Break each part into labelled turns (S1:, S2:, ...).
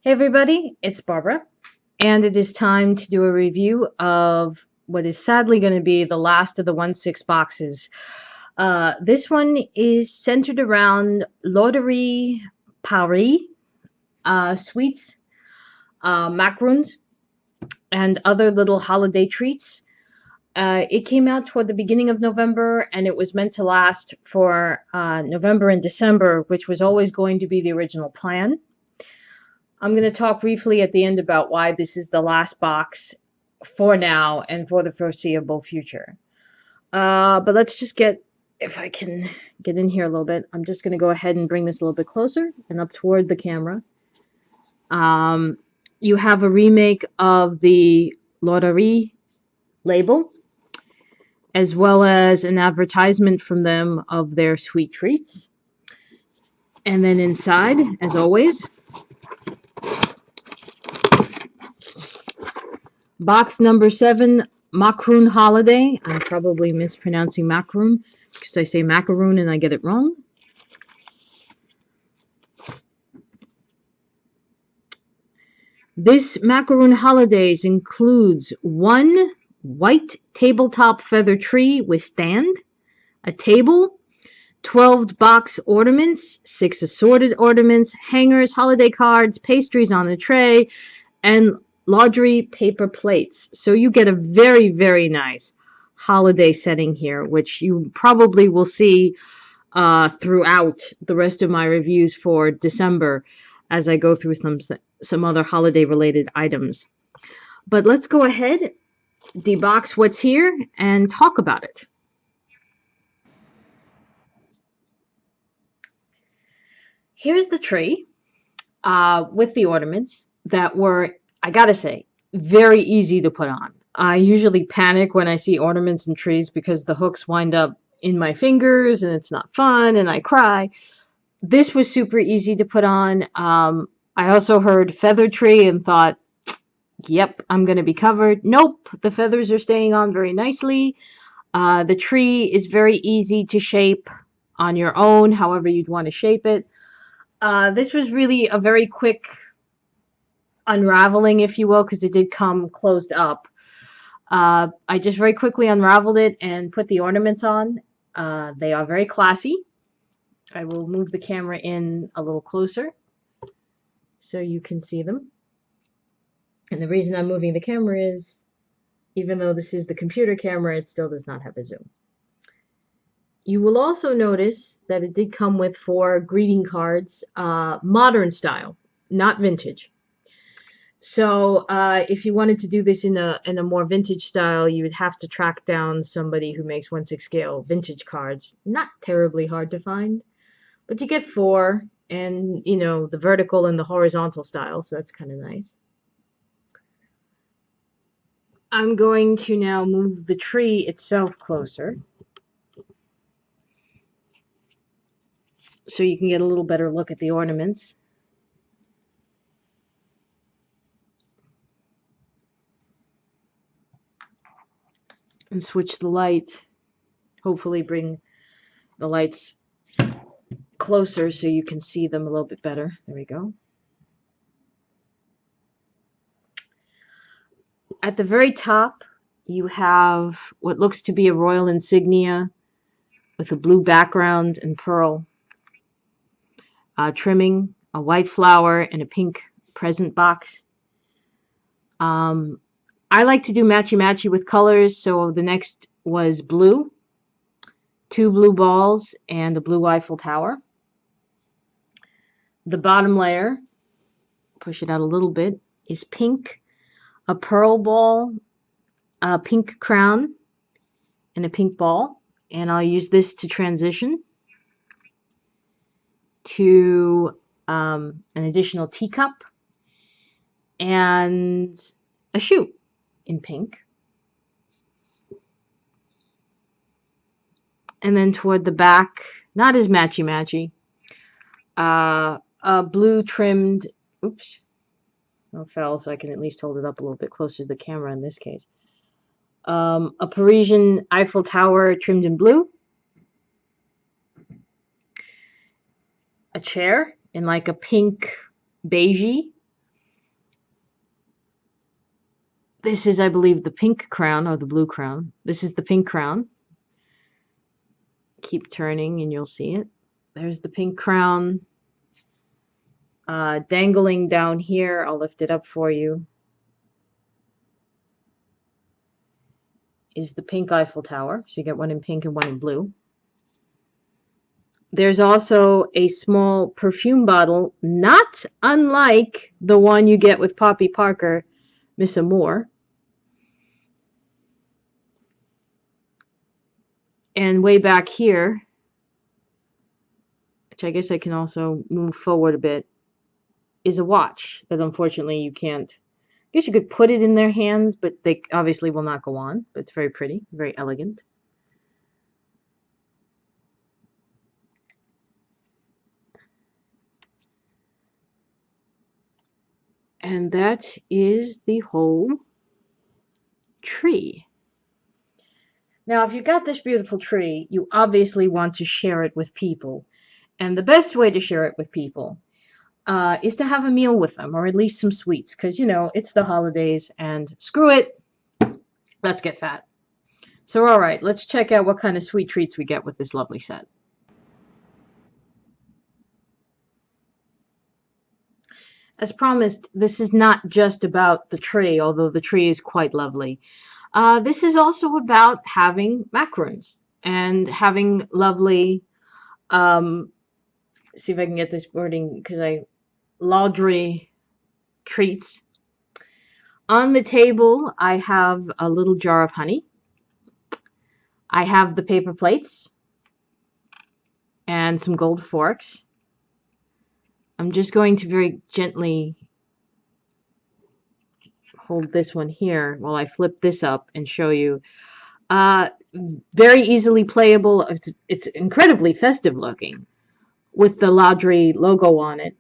S1: Hey everybody, it's Barbara, and it is time to do a review of what is sadly going to be the last of the 1/6 boxes. This one is centered around Loterie Paris, sweets, macarons, and other little holiday treats. It came out toward the beginning of November, and it was meant to last for November and December, which was always going to be the original plan. I'm going to talk briefly at the end about why this is the last box for now and for the foreseeable future. But let's just if I can get in here a little bit, I'm just going to go ahead and bring this a little bit closer and up toward the camera. You have a remake of the Loterie label, as well as an advertisement from them of their sweet treats. And then inside, as always, box number 7, Macaron Holiday. I'm probably mispronouncing macaroon because I say macaroon and I get it wrong. This Macaron Holidays includes 1 white tabletop feather tree with stand, a table, 12 box ornaments, 6 assorted ornaments, hangers, holiday cards, pastries on the tray, and Laundry paper plates. So you get a very, very nice holiday setting here, which you probably will see throughout the rest of my reviews for December as I go through some other holiday related items. But let's go ahead, debox what's here, and talk about it. Here's the tree with the ornaments that were, I gotta say, very easy to put on. I usually panic when I see ornaments and trees because the hooks wind up in my fingers and it's not fun and I cry. This was super easy to put on. I also heard feather tree and thought, yep, I'm going to be covered. Nope, the feathers are staying on very nicely. The tree is very easy to shape on your own, however you'd want to shape it. This was really a very quick unraveling, if you will, because it did come closed up. I just very quickly unraveled it and put the ornaments on. They are very classy. I will move the camera in a little closer so you can see them. And the reason I'm moving the camera is, even though this is the computer camera, it still does not have a zoom. You will also notice that it did come with 4 greeting cards, modern style, not vintage. So if you wanted to do this in a more vintage style, you would have to track down somebody who makes 1/6 scale vintage cards. Not terribly hard to find, but you get 4, and you know, the vertical and the horizontal style, so that's kind of nice. I'm going to now move the tree itself closer so you can get a little better look at the ornaments. And switch the light, hopefully bring the lights closer so you can see them a little bit better. There we go. At the very top, you have what looks to be a royal insignia with a blue background and pearl trimming, a white flower, and a pink present box. I like to do matchy-matchy with colors, so the next was blue, 2 blue balls, and a blue Eiffel Tower. The bottom layer, push it out a little bit, is pink, a pearl ball, a pink crown, and a pink ball. And I'll use this to transition to an additional teacup and a shoe in pink. And then toward the back, not as matchy-matchy, a blue trimmed, oops, it fell, so I can at least hold it up a little bit closer to the camera in this case. A Parisian Eiffel Tower trimmed in blue. A chair in like a pink beigey This is, I believe, the pink crown or the blue crown. This is the pink crown. Keep turning and you'll see it. There's the pink crown. Dangling down here, I'll lift it up for you, is the pink Eiffel Tower. So you get one in pink and one in blue. There's also a small perfume bottle, not unlike the one you get with Poppy Parker, Miss Amour. And way back here, which I guess I can also move forward a bit, is a watch that unfortunately you can't. I guess you could put it in their hands, but they obviously will not go on. But it's very pretty, very elegant. And that is the whole tree. Now, if you've got this beautiful tree, you obviously want to share it with people. And the best way to share it with people is to have a meal with them, or at least some sweets, because, you know, it's the holidays, and screw it, let's get fat. So, all right, let's check out what kind of sweet treats we get with this lovely set. As promised, this is not just about the tree, although the tree is quite lovely. This is also about having macaroons and having lovely, see if I can get this wording, because laundry treats. On the table, I have a little jar of honey. I have the paper plates and some gold forks. I'm just going to very gently hold this one here while I flip this up and show you. Very easily playable. It's incredibly festive looking with the Laundry logo on it.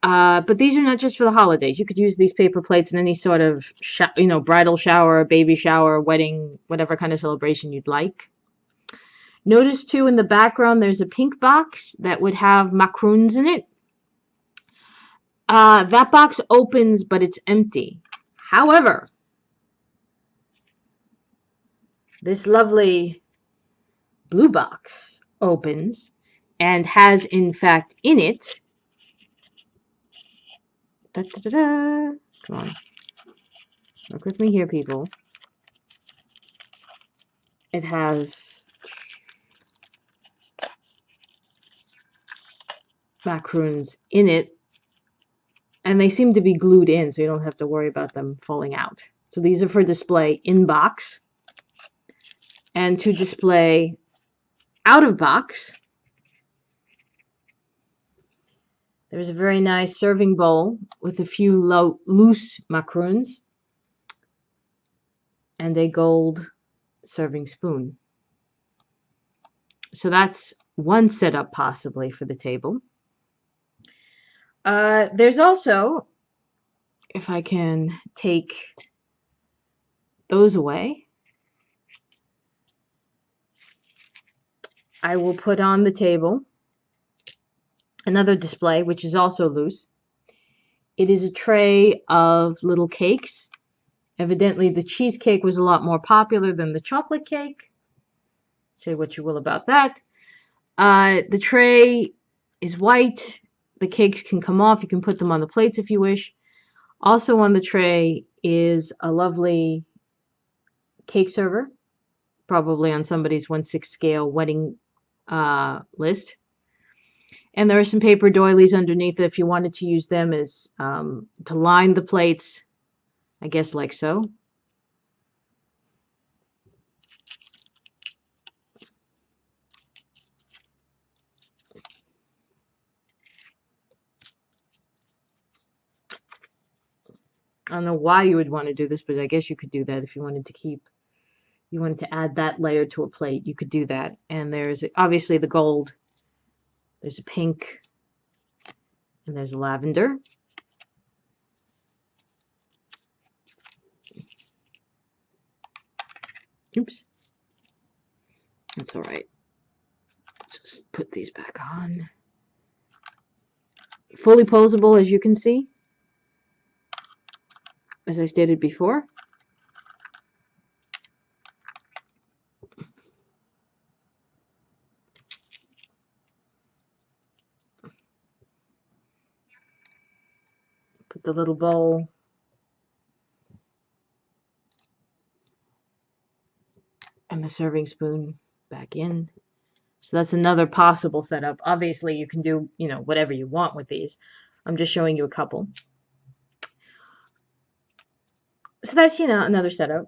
S1: But these are not just for the holidays. You could use these paper plates in any sort of bridal shower, baby shower, wedding, whatever kind of celebration you'd like. Notice too in the background there's a pink box that would have macaroons in it. That box opens, but it's empty. However, this lovely blue box opens and has, in fact, in it, come on, work with me here, people. It has macaroons in it, and they seem to be glued in, so you don't have to worry about them falling out. So these are for display in box, and to display out of box, there's a very nice serving bowl with a few loose macaroons and a gold serving spoon. So that's one setup possibly for the table. There's also, if I can take those away, I will put on the table another display, which is also loose. It is a tray of little cakes. Evidently, the cheesecake was a lot more popular than the chocolate cake. Say what you will about that. The tray is white. The cakes can come off. You can put them on the plates if you wish. Also on the tray is a lovely cake server, probably on somebody's 1/6 scale wedding list. And there are some paper doilies underneath it if you wanted to use them as to line the plates, I guess like so. I don't know why you would want to do this, but I guess you could do that if you wanted to add that layer to a plate, you could do that. And there's obviously the gold. There's a pink, and there's a lavender. Oops. That's all right. Just put these back on. Fully posable, as you can see, as I stated before. Put the little bowl and the serving spoon back in. So that's another possible setup. Obviously, you can do, whatever you want with these. I'm just showing you a couple. So that's, another setup.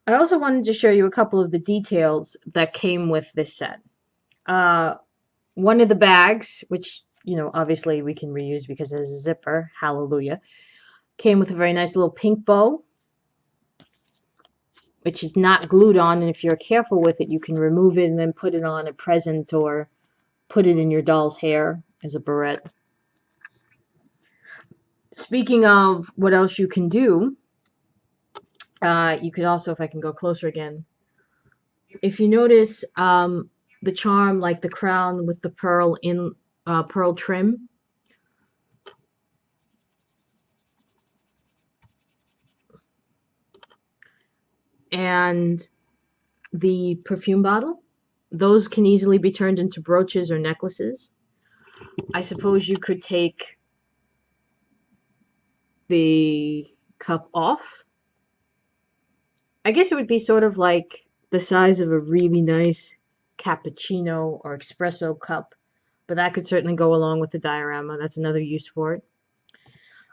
S1: I also wanted to show you a couple of the details that came with this set. One of the bags, which, obviously we can reuse because there's a zipper, hallelujah, came with a very nice little pink bow, which is not glued on, and if you're careful with it, you can remove it and then put it on a present or put it in your doll's hair as a barrette. Speaking of what else you can do, you could also, if I can go closer again, if you notice the charm, like the crown with the pearl trim, and the perfume bottle, those can easily be turned into brooches or necklaces. I suppose you could take the cup off. I guess it would be sort of like the size of a really nice cappuccino or espresso cup, but that could certainly go along with the diorama. That's another use for it.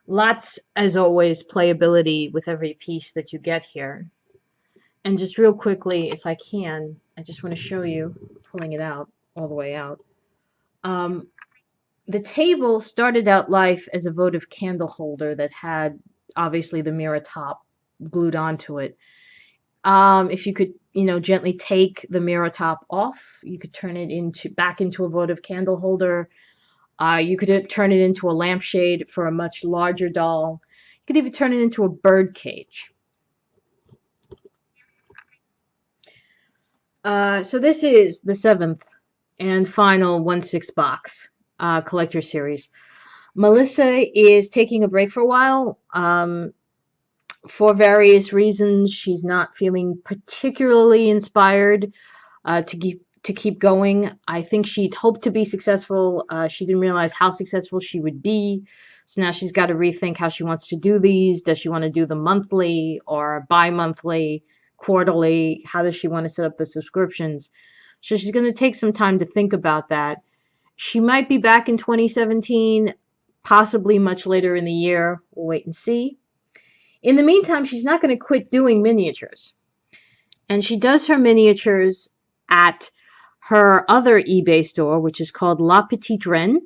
S1: Lots, as always, playability with every piece that you get here. And just real quickly, if I can, I just want to show you, pulling it out, all the way out. The table started out life as a votive candle holder that had, obviously, the mirror top glued onto it. If you could, gently take the mirror top off, you could turn it back into a votive candle holder. You could turn it into a lampshade for a much larger doll. You could even turn it into a bird cage. So this is the 7th and final 1/6 box collector series. Melissa is taking a break for a while. For various reasons, she's not feeling particularly inspired to keep going. I think she'd hoped to be successful. She didn't realize how successful she would be. So now she's got to rethink how she wants to do these. Does she want to do them monthly or bi-monthly, quarterly? How does she want to set up the subscriptions? So she's going to take some time to think about that. She might be back in 2017, possibly much later in the year. We'll wait and see. In the meantime, she's not going to quit doing miniatures. And she does her miniatures at her other eBay store, which is called La Petite Reine.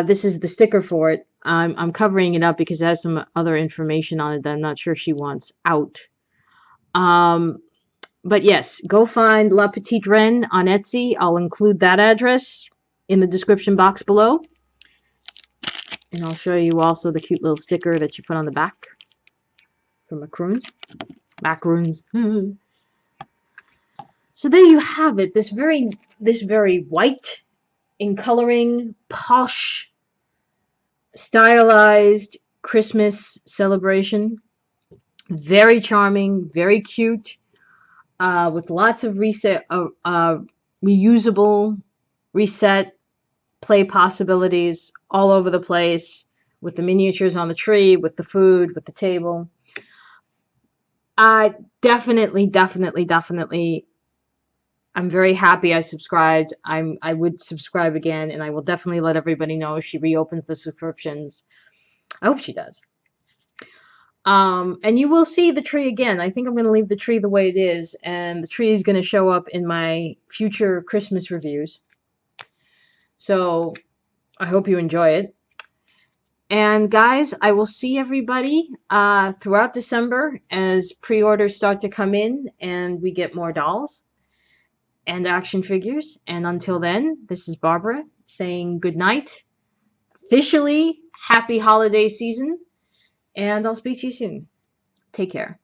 S1: This is the sticker for it. I'm covering it up because it has some other information on it that I'm not sure she wants out. But yes, go find La Petite Reine on Etsy. I'll include that address in the description box below. And I'll show you also the cute little sticker that you put on the back for Macaroons. Macaroons. So there you have it. This very white in coloring, posh, stylized Christmas celebration. Very charming, very cute, with lots of reusable, reset play possibilities all over the place, with the miniatures on the tree, with the food, with the table. Definitely, I'm very happy I subscribed. I would subscribe again, and I will definitely let everybody know if she reopens the subscriptions. I hope she does. And you will see the tree again. I think I'm going to leave the tree the way it is, and the tree is going to show up in my future Christmas reviews. So I hope you enjoy it. And guys, I will see everybody throughout December as pre-orders start to come in and we get more dolls and action figures. And until then, this is Barbara saying good night. Officially, happy holiday season. And I'll speak to you soon. Take care.